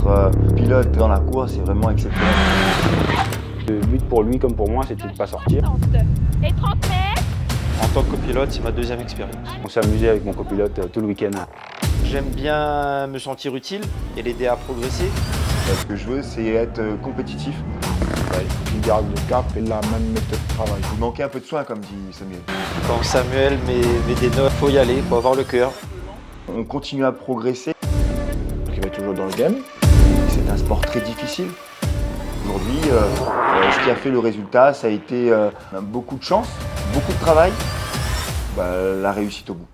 d'être pilote dans la course, c'est vraiment exceptionnel. Le but pour lui comme pour moi, c'était de ne pas sortir. Et 30 mètres. En tant que copilote, c'est ma deuxième expérience. On s'est amusé avec mon copilote tout le week-end. J'aime bien me sentir utile et l'aider à progresser. Ce que je veux, c'est être compétitif. Il garde le cap et la même méthode de travail. Il manquait un peu de soin, comme dit Samuel. Quand Samuel met des notes, il faut y aller, il faut avoir le cœur. On continue à progresser. Donc il va être toujours dans le game. C'est un sport très difficile. Aujourd'hui, ce qui a fait le résultat, ça a été beaucoup de chance, beaucoup de travail, la réussite au bout.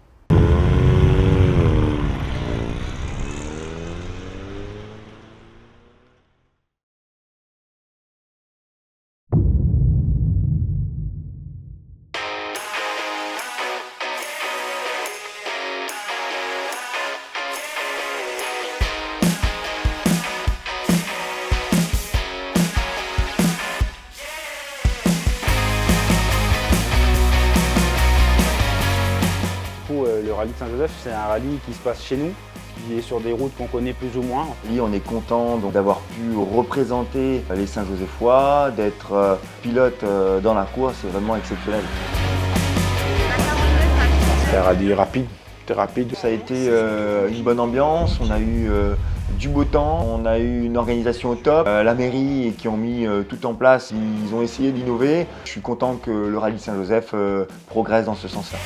Le rallye de Saint-Joseph, c'est un rallye qui se passe chez nous, qui est sur des routes qu'on connaît plus ou moins. Oui, on est content d'avoir pu représenter les Saint-Josephois, d'être pilote dans la course, c'est vraiment exceptionnel. C'est un rallye rapide. C'était rapide. Ça a été une bonne ambiance, on a eu du beau temps, on a eu une organisation au top. La mairie qui ont mis tout en place, ils ont essayé d'innover. Je suis content que le rallye de Saint-Joseph progresse dans ce sens-là.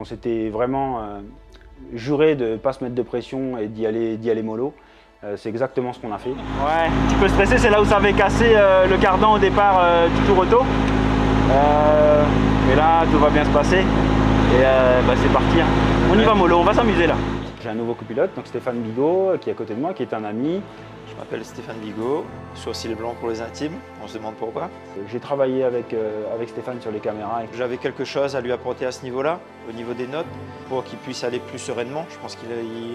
On s'était vraiment juré de ne pas se mettre de pression et d'y aller mollo. C'est exactement ce qu'on a fait. Ouais, un petit peu stressé, c'est là où ça avait cassé le cardan au départ du tour auto. Mais là, tout va bien se passer. Et c'est parti. Hein. On y va mollo, on va s'amuser là. J'ai un nouveau copilote, donc Stéphane Bigot, qui est à côté de moi, qui est un ami. Je m'appelle Stéphane Bigot, sourcils blancs pour les intimes, on se demande pourquoi. J'ai travaillé avec Stéphane sur les caméras. J'avais quelque chose à lui apporter à ce niveau-là, au niveau des notes, pour qu'il puisse aller plus sereinement. Je pense qu'il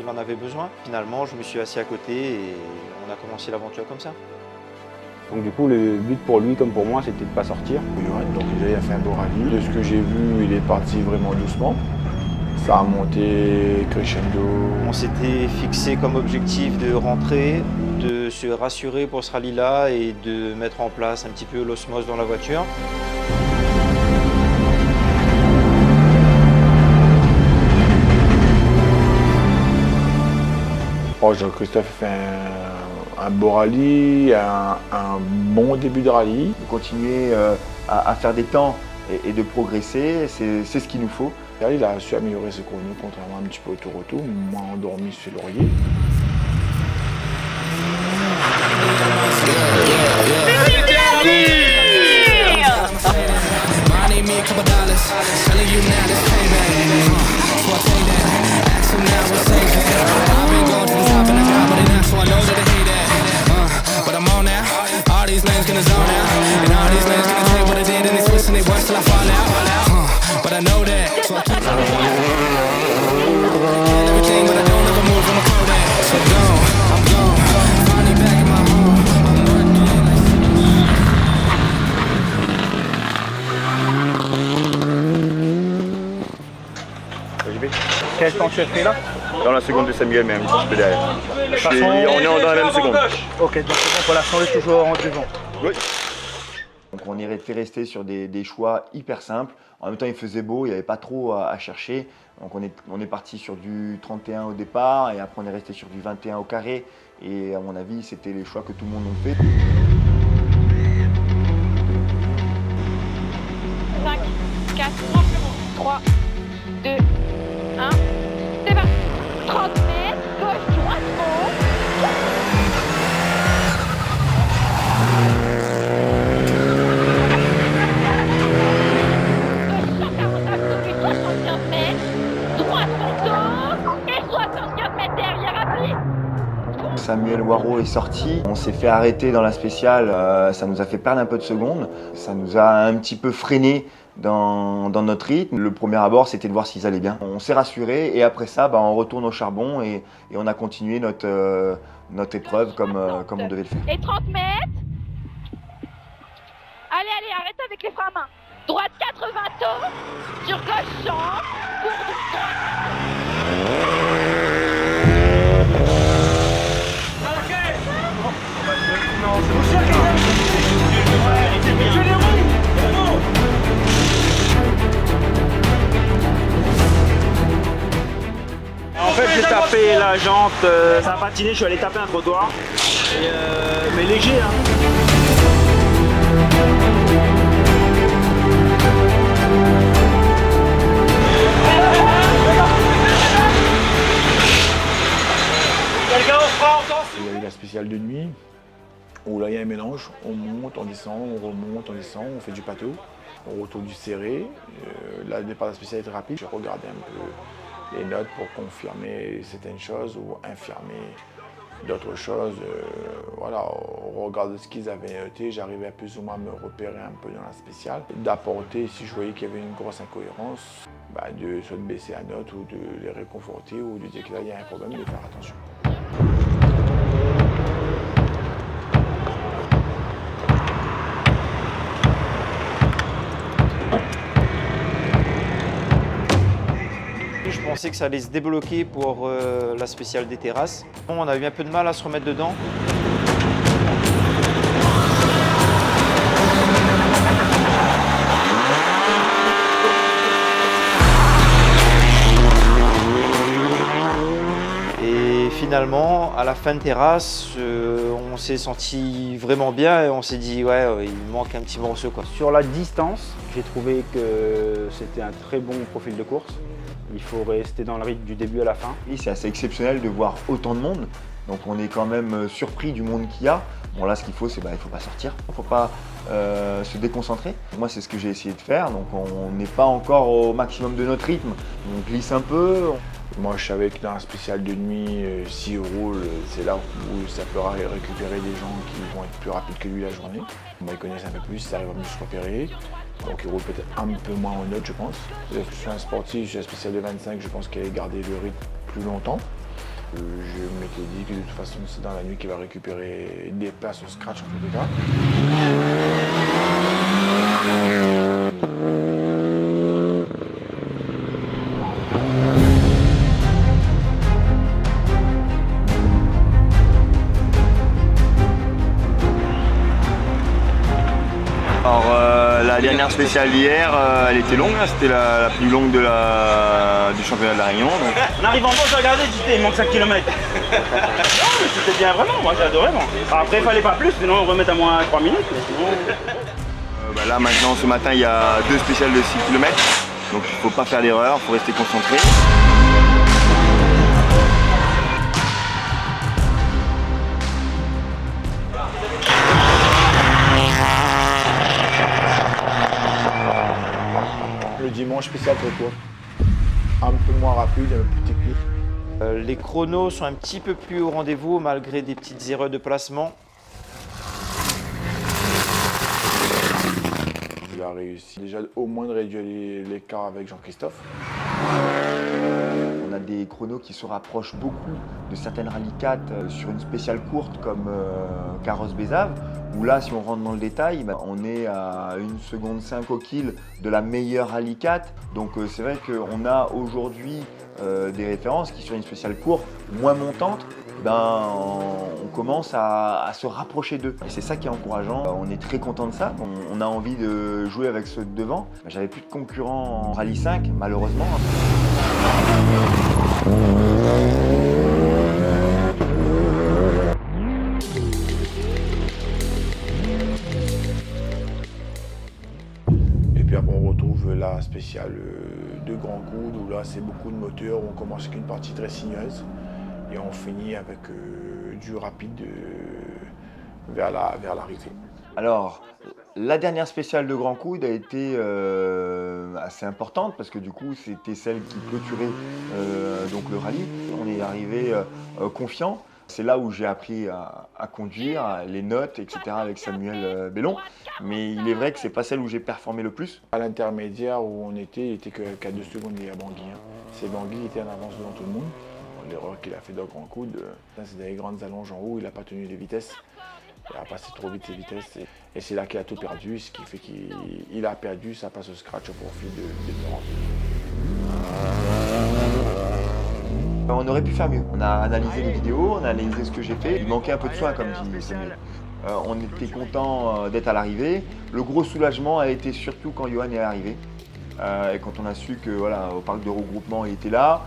en avait besoin. Finalement, je me suis assis à côté et on a commencé l'aventure comme ça. Donc du coup, le but pour lui comme pour moi, c'était de ne pas sortir. Donc il a fait un beau rallye. De ce que j'ai vu, il est parti vraiment doucement. Ça a monté crescendo. On s'était fixé comme objectif de rentrer, de se rassurer pour ce rallye-là et de mettre en place un petit peu l'osmose dans la voiture. Jean-Christophe fait un beau rallye, un bon début de rallye. De continuer à faire des temps et de progresser, c'est ce qu'il nous faut. Il a su améliorer ses chronos, contrairement un petit peu au tour auto, moins endormi sur le laurier. Quel temps tu as fait là? Dans la seconde de Samuel, mais un petit peu derrière. On est dans la même seconde. Ok, donc c'est bon, pour l'instant, on est toujours en devant. Oui. Donc on est resté sur des choix hyper simples. En même temps, il faisait beau, il n'y avait pas trop à chercher. Donc on est parti sur du 31 au départ et après on est resté sur du 21 au carré. Et à mon avis, c'était les choix que tout le monde a fait. 5, 4, 3, 2, 1, c'est parti. 30 mètres, gauche, droite, Samuel Waro est sorti, on s'est fait arrêter dans la spéciale, ça nous a fait perdre un peu de secondes, ça nous a un petit peu freiné dans notre rythme. Le premier abord, c'était de voir s'ils allaient bien. On s'est rassuré et après ça, on retourne au charbon et on a continué notre épreuve comme on devait le faire. Et 30 mètres. Allez, allez, arrête avec les freins à main. Droite 80 tours. Sur gauche champ. Pour droite. En fait, j'ai tapé la jante, ça a patiné, je suis allé taper un trottoir. Mais léger, hein. Il y a eu la spéciale de nuit, où là il y a un mélange, on monte, on descend, on remonte, on descend, on fait du plateau, on retourne du serré. Là, le départ de la spécialité rapide, j'ai regardé un peu les notes pour confirmer certaines choses ou infirmer d'autres choses. Voilà, au regard de ce qu'ils avaient noté, j'arrivais plus ou moins à me repérer un peu dans la spéciale, d'apporter, si je voyais qu'il y avait une grosse incohérence, de soit de baisser la note ou de les réconforter ou de dire que là il y a un problème, de faire attention. Je pensais que ça allait se débloquer pour la spéciale des terrasses. On a eu un peu de mal à se remettre dedans. Et finalement, à la fin de terrasse, on s'est senti vraiment bien et on s'est dit ouais, il manque un petit morceau quoi. Sur la distance, j'ai trouvé que c'était un très bon profil de course. Il faut rester dans le rythme du début à la fin. Et c'est assez exceptionnel de voir autant de monde. Donc on est quand même surpris du monde qu'il y a. Bon là, ce qu'il faut, c'est il ne faut pas sortir, il ne faut pas se déconcentrer. Moi, c'est ce que j'ai essayé de faire. Donc on n'est pas encore au maximum de notre rythme. On glisse un peu. Moi, je savais que dans la spéciale de nuit, s'il roule, c'est là où ça peut récupérer des gens qui vont être plus rapides que lui la journée. Ils connaissent un peu plus, ça arrive à mieux se repérer. Donc il roule peut-être un peu moins en note, je pense. Je suis un sportif, j'ai la spéciale de 25, je pense qu'elle allait garder le rythme plus longtemps. Je m'étais dit que de toute façon, c'est dans la nuit qu'il va récupérer des places au scratch en tous les cas. Alors la dernière spéciale d'hier, elle était longue, hein, c'était la plus longue du championnat de la Réunion. Donc. En arrivant en bas, j'ai regardé, il manque 5 km. Non, mais c'était bien vraiment, moi j'ai adoré. Moi. Après, il fallait pas plus, sinon on remet à moins 3 minutes. Mais sinon... Là maintenant, ce matin, il y a 2 spéciales de 6 km, donc il ne faut pas faire d'erreur, il faut rester concentré. Le dimanche spécial très court. Un peu moins rapide, un peu plus technique. Les chronos sont un petit peu plus au rendez-vous malgré des petites erreurs de placement. Il a réussi déjà au moins de réduire l'écart avec Jean-Christophe. On a des chronos qui se rapprochent beaucoup de certaines rallye 4 sur une spéciale courte comme Carrosse Bézave, où là, si on rentre dans le détail, on est à 1 seconde 5 au kill de la meilleure rallye 4. Donc c'est vrai qu'on a aujourd'hui des références qui, sur une spéciale courte, moins montante, on commence à se rapprocher d'eux. Et c'est ça qui est encourageant. On est très content de ça. On a envie de jouer avec ceux de devant. J'avais plus de concurrents en rallye 5, malheureusement. Et puis après on retrouve la spéciale de Grand Coude où là c'est beaucoup de moteurs, où on commence avec une partie très sinueuse et on finit avec du rapide vers l'arrivée. Alors, la dernière spéciale de Grand Coude a été assez importante parce que du coup c'était celle qui clôturait donc le rallye. On est arrivé confiant C'est là où j'ai appris à conduire, les notes, etc. avec Samuel Bellon. Mais il est vrai que c'est pas celle où j'ai performé le plus. À l'intermédiaire où on était, il était qu'à 2 secondes derrière Bangui. C'est Bangui qui était en avance devant tout le monde. L'erreur qu'il a fait dans Grand Coude, c'est des grandes allonges en haut, il n'a pas tenu les vitesses. Il a passé trop vite ses vitesses et c'est là qu'il a tout perdu, ce qui fait qu'il a perdu sa passe au scratch au profit de Laurent. On aurait pu faire mieux. On a analysé les vidéos, on a analysé ce que j'ai fait. Il manquait un peu de soin, comme dit Samuel. On était content d'être à l'arrivée. Le gros soulagement a été surtout quand Johan est arrivé. Et quand on a su que voilà, au parc de regroupement, il était là.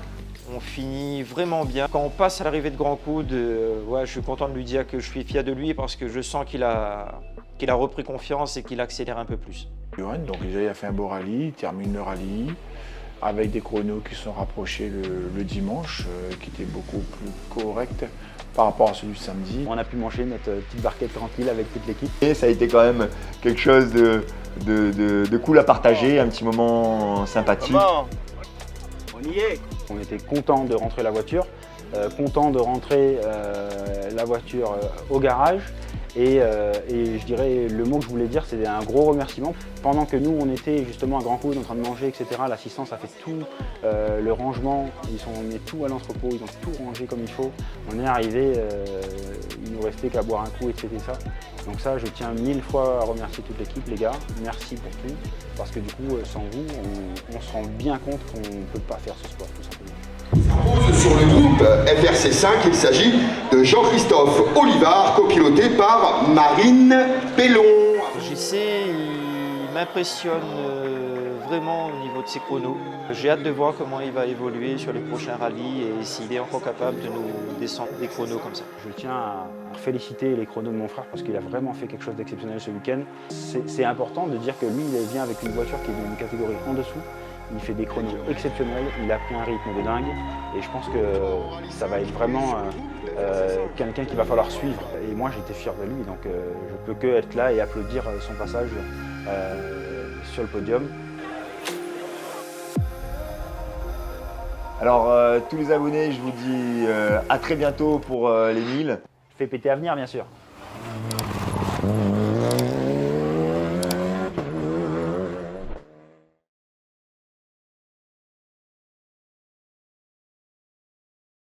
On finit vraiment bien. Quand on passe à l'arrivée de Grand Coude, ouais, je suis content de lui dire que je suis fier de lui parce que je sens qu'il a repris confiance et qu'il accélère un peu plus. Johan, donc déjà, il a fait un beau rallye, il termine le rallye avec des chronos qui sont rapprochés le dimanche, qui étaient beaucoup plus corrects par rapport à celui du samedi. On a pu manger notre petite barquette tranquille avec toute l'équipe. Et ça a été quand même quelque chose de cool à partager, un petit moment sympathique. On y est. On était content de rentrer la voiture, content de rentrer la voiture au garage. Et je dirais, le mot que je voulais dire, c'est un gros remerciement. Pendant que nous, on était justement à Grand Coude en train de manger, etc., l'assistance a fait tout, le rangement, on met tout à l'entrepôt, ils ont tout rangé comme il faut. On est arrivé, il nous restait qu'à boire un coup et c'était ça. Donc ça, je tiens 1000 fois à remercier toute l'équipe, les gars. Merci pour tout, parce que du coup, sans vous, on se rend bien compte qu'on ne peut pas faire ce sport, tout simplement. Sur le groupe FRC5, il s'agit de Jean-Christophe Olivard, copiloté par Marine Bellon. JC, il m'impressionne vraiment au niveau de ses chronos. J'ai hâte de voir comment il va évoluer sur les prochains rallyes et s'il est encore capable de nous descendre des chronos comme ça. Je tiens à féliciter les chronos de mon frère parce qu'il a vraiment fait quelque chose d'exceptionnel ce week-end. C'est important de dire que lui, il vient avec une voiture qui est d'une catégorie en dessous. Il fait des chronos exceptionnels, il a pris un rythme de dingue et je pense que ça va être vraiment quelqu'un qu'il va falloir suivre. Et moi j'étais fier de lui, donc je peux que être là et applaudir son passage sur le podium. Alors tous les abonnés, je vous dis à très bientôt pour les 1000. Fait péter à venir bien sûr.